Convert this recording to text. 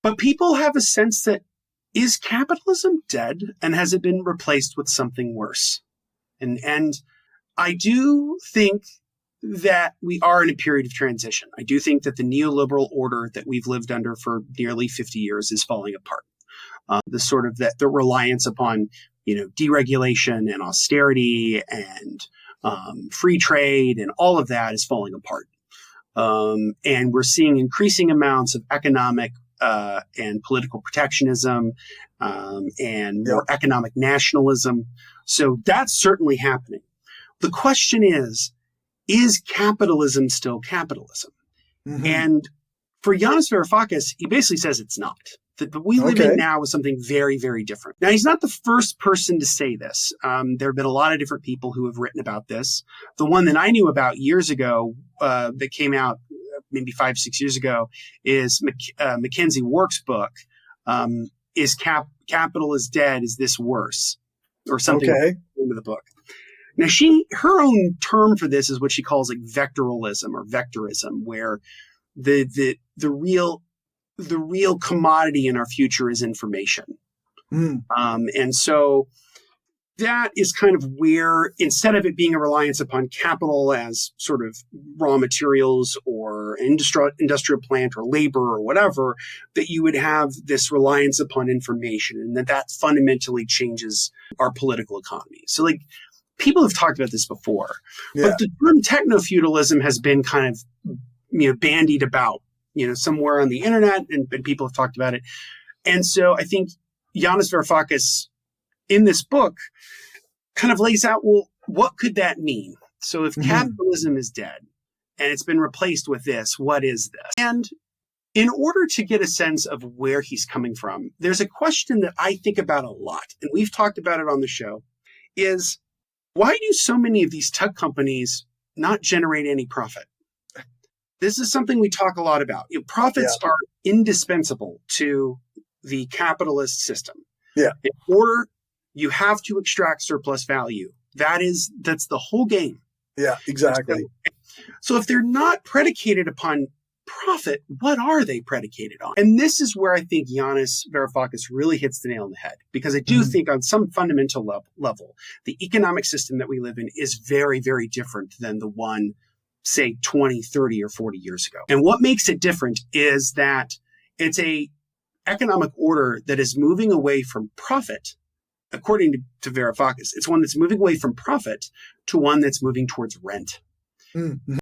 But people have a sense that, is capitalism dead, and has it been replaced with something worse? And I do think that we are in a period of transition. I do think that the neoliberal order that we've lived under for nearly 50 years is falling apart. The reliance upon, deregulation and austerity and free trade and all of that is falling apart. And we're seeing increasing amounts of economic and political protectionism and more economic nationalism. So that's certainly happening. The question is capitalism still capitalism? Mm-hmm. And for Yanis Varoufakis, he basically says it's not. That what we live in now is something very, very different. Now, he's not the first person to say this. There have been a lot of different people who have written about this. The one that I knew about years ago that came out maybe 5-6 years ago is Mackenzie Wark's book, Is Capital is Dead, Is This Worse? Or something like the name of the book. Now, her own term for this is what she calls like vectoralism or vectorism, where the real commodity in our future is information. And so that is kind of where, instead of it being a reliance upon capital as sort of raw materials or industrial plant or labor or whatever, that you would have this reliance upon information, and that fundamentally changes our political economy. So like, people have talked about this before, but the term techno-feudalism has been kind of, bandied about, somewhere on the internet, and people have talked about it. And so I think Yanis Varoufakis in this book kind of lays out, well, what could that mean? So if capitalism is dead and it's been replaced with this, what is this? And in order to get a sense of where he's coming from, there's a question that I think about a lot, and we've talked about it on the show, is why do so many of these tech companies not generate any profit? This is something we talk a lot about. Profits are indispensable to the capitalist system. Yeah. In order, you have to extract surplus value. That's the whole game. Yeah, exactly. So if they're not predicated upon profit, what are they predicated on? And this is where I think Yanis Varoufakis really hits the nail on the head, because I do think on some fundamental level, the economic system that we live in is very, very different than the one, say, 20, 30, or 40 years ago. And what makes it different is that it's a economic order that is moving away from profit, according to Varoufakis. It's one that's moving away from profit to one that's moving towards rent. Mm-hmm.